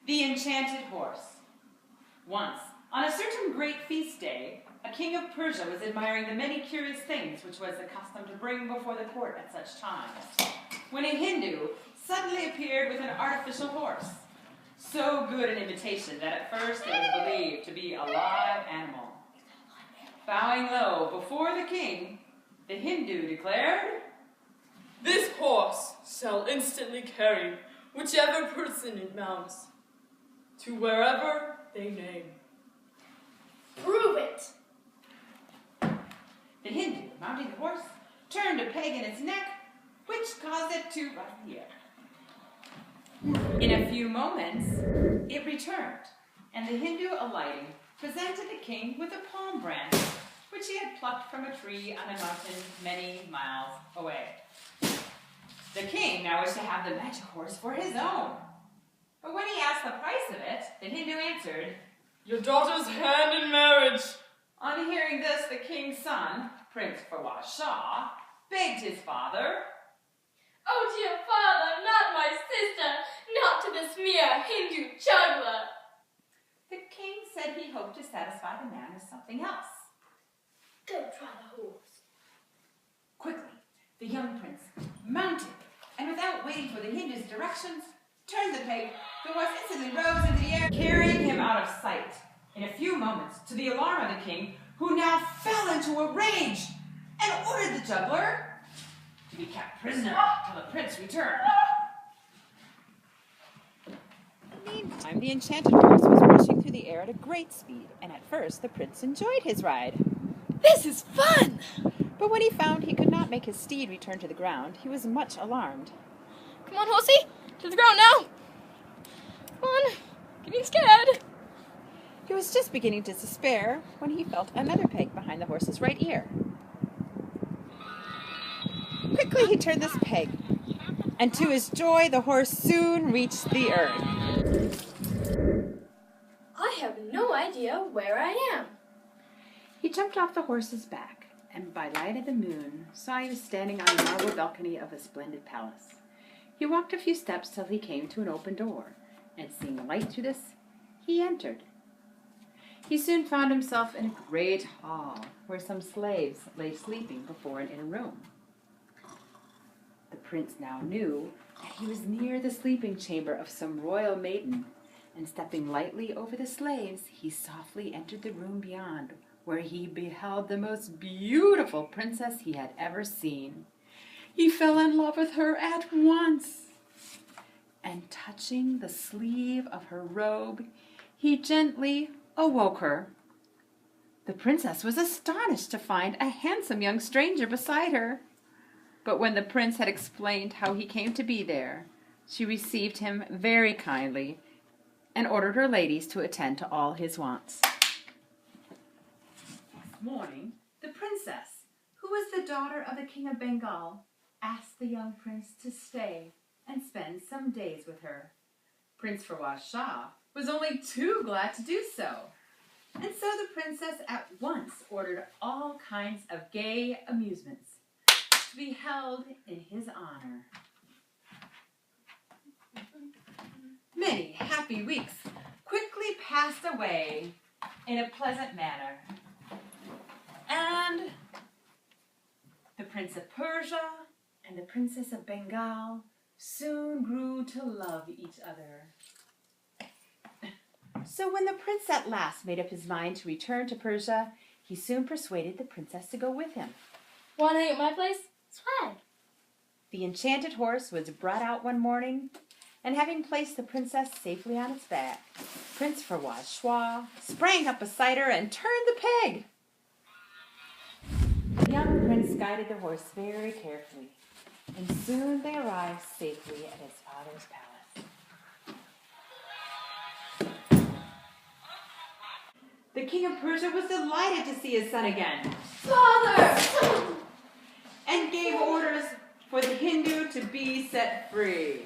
The Enchanted Horse. Once, on a certain great feast day, a king of Persia was admiring the many curious things which was accustomed to bring before the court at such times, when a Hindu suddenly appeared with an artificial horse, so good an imitation that at first it was believed to be a live animal. Bowing low before the king, the Hindu declared, "This horse shall instantly carry whichever person it mounts to wherever they name." "Prove it." The Hindu, mounting the horse, turned a peg in its neck, which caused it to rise in the air. In a few moments, it returned, and the Hindu, alighting, presented the king with a palm branch, which he had plucked from a tree on a mountain many miles away. The king now wished to have the magic horse for his own. But when he asked the price of it, the Hindu answered, "Your daughter's hand in marriage." On hearing this, the king's son, Prince Fawaz Shah, begged his father, "Oh, dear father, not my sister, not to this mere Hindu juggler." The king said he hoped to satisfy the man with something else. "Go try the horse." Quickly, the young prince mounted, and without waiting for the Hindu's directions, turned the peg. The horse instantly rose into the air, carrying him out of sight. In a few moments, to the alarm of the king, who now fell into a rage and ordered the juggler to be kept prisoner till the prince returned. Meantime, the enchanted horse was rushing through the air at a great speed, and at first the prince enjoyed his ride. "This is fun!" But when he found he could not make his steed return to the ground, he was much alarmed. "Come on, horsey, to the ground now. Come on, getting scared." He was just beginning to despair when he felt another peg behind the horse's right ear. Quickly he turned this peg, and to his joy the horse soon reached the earth. "I have no idea where I am." He jumped off the horse's back, and by light of the moon saw he was standing on the marble balcony of a splendid palace. He walked a few steps till he came to an open door, and seeing light through this, he entered. He soon found himself in a great hall, where some slaves lay sleeping before an inner room. The prince now knew that he was near the sleeping chamber of some royal maiden, and stepping lightly over the slaves, he softly entered the room beyond, where he beheld the most beautiful princess he had ever seen. He fell in love with her at once, and touching the sleeve of her robe, he gently awoke her. The princess was astonished to find a handsome young stranger beside her. But when the prince had explained how he came to be there, she received him very kindly and ordered her ladies to attend to all his wants. Next morning, the princess, who was the daughter of the king of Bengal, asked the young prince to stay and spend some days with her. Prince Fawaz Shah was only too glad to do so, and so the princess at once ordered all kinds of gay amusements to be held in his honor. Many happy weeks quickly passed away in a pleasant manner, and the Prince of Persia and the Princess of Bengal soon grew to love each other. So when the prince at last made up his mind to return to Persia, he soon persuaded the princess to go with him. "Want to hang at my place?" "Swag." The enchanted horse was brought out one morning, and having placed the princess safely on its back, Prince Fawaz Shah sprang up beside her and turned the peg. The young prince guided the horse very carefully, and soon they arrived safely at his father's palace. The king of Persia was delighted to see his son again. "Father!" And gave orders for the Hindu to be set free.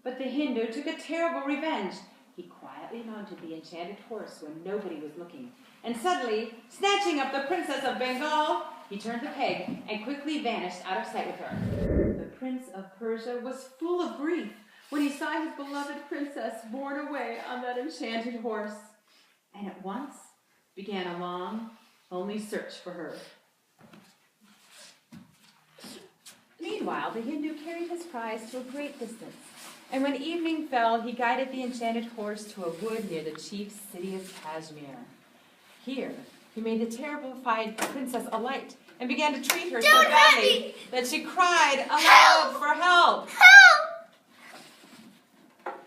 But the Hindu took a terrible revenge. He quietly mounted the enchanted horse when nobody was looking, and suddenly, snatching up the Princess of Bengal, he turned the peg and quickly vanished out of sight with her. The Prince of Persia was full of grief, when he saw his beloved princess borne away on that enchanted horse, and at once began a long, lonely search for her. Meanwhile, the Hindu carried his prize to a great distance, and when evening fell, he guided the enchanted horse to a wood near the chief's city of Kashmir. Here, he made the terrified princess alight and began to treat her so badly that she cried aloud for help. Help!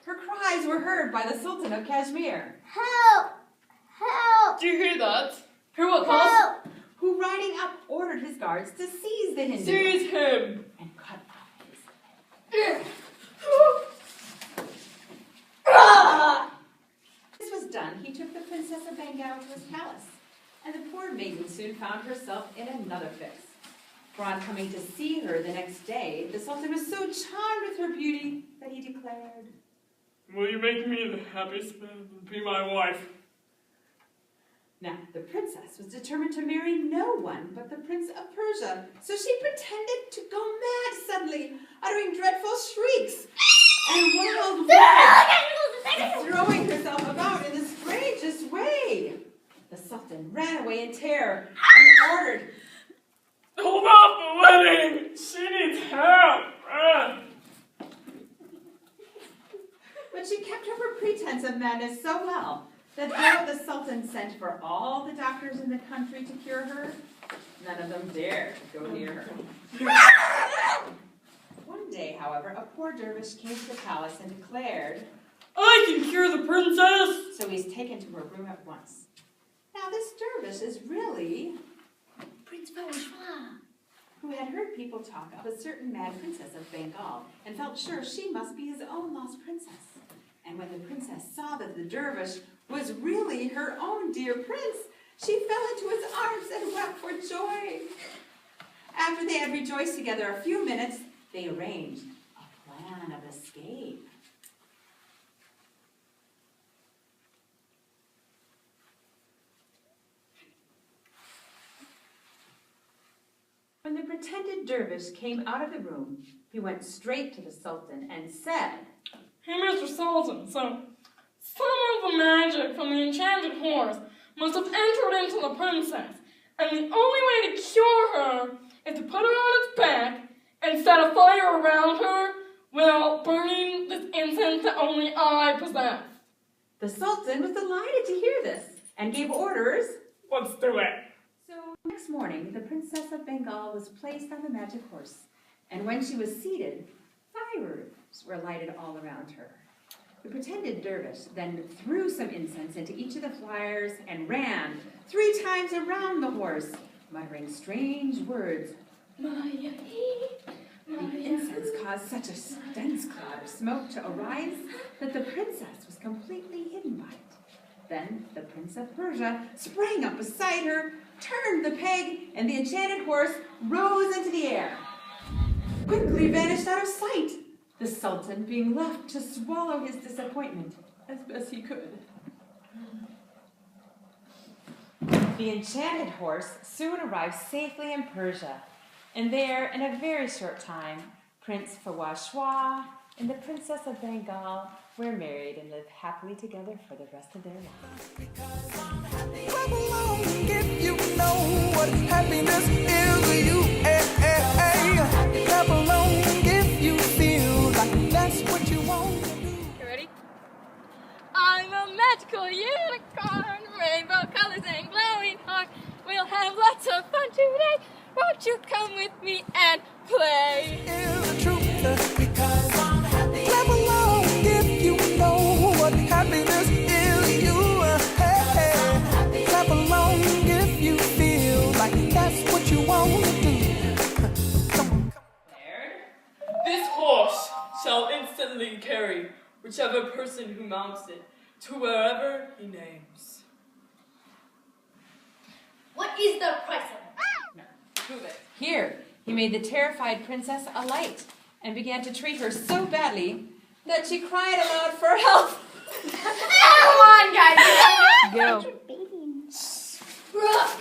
Her cries were heard by the Sultan of Kashmir, Help! Help! Do you hear that? Hear what, boss? Help! who riding up ordered his guards to seize the Hindu Seize him! and cut off his head. This was done, he took the Princess of Bengal to his palace, and the poor maiden soon found herself in another fix. For on coming to see her the next day, the Sultan was so charmed with her beauty that he declared, Will you make me the happiest man and be my wife? Now, the princess was determined to marry no one but the Prince of Persia, so she pretended to go mad suddenly, uttering dreadful shrieks and wild words, throwing herself about in the strangest way. The Sultan ran away in terror and ordered, Hold off the wedding! She needs help! but she kept up her pretense of madness so well that though the Sultan sent for all the doctors in the country to cure her, none of them dared go near her. One day, however, a poor dervish came to the palace and declared, I can cure the princess! so he's taken to her room at once. Now this dervish is really Prince Bourgeois, who had heard people talk of a certain mad princess of Bengal and felt sure she must be his own lost princess. And when the princess saw that the dervish was really her own dear prince, she fell into his arms and wept for joy. After they had rejoiced together a few minutes, they arranged a plan of escape. When the pretended dervish came out of the room, he went straight to the Sultan and said, Hey, Mr. Sultan, so some of the magic from the enchanted horse must have entered into the princess, and the only way to cure her is to put her on its back and set a fire around her while burning this incense that only I possess. The Sultan was delighted to hear this and gave orders. Let's do it. So next morning, the Princess of Bengal was placed on the magic horse, and when she was seated, fires were lighted all around her. The pretended dervish then threw some incense into each of the fires and ran 3 times around the horse, muttering strange words. The incense caused such a dense cloud of smoke to arise that the princess was completely hidden by it. Then the Prince of Persia sprang up beside her, turned the peg, and the enchanted horse rose into the air, quickly vanished out of sight, the Sultan being left to swallow his disappointment as best he could. The enchanted horse soon arrived safely in Persia, and there, in a very short time, Prince Fawaz and the Princess of Bengal were married and lived happily together for the rest of their lives. Clap along if you know what happiness is to you. Clap along if you feel like that's what you want to do. You ready? I'm a magical unicorn, rainbow colors and glowing heart. We'll have lots of fun today. Won't you come with me and play? Is the truth because I'm happy. Clap along if you know what happiness is to you. Clap along if you feel like that's what you want to do. Come on. This horse shall instantly carry whichever person who mounts it to wherever he names. What is the price of it? Prove it. Here, he made the terrified princess alight and began to treat her so badly that she cried aloud for help. Come on, guys. Go. Bruh.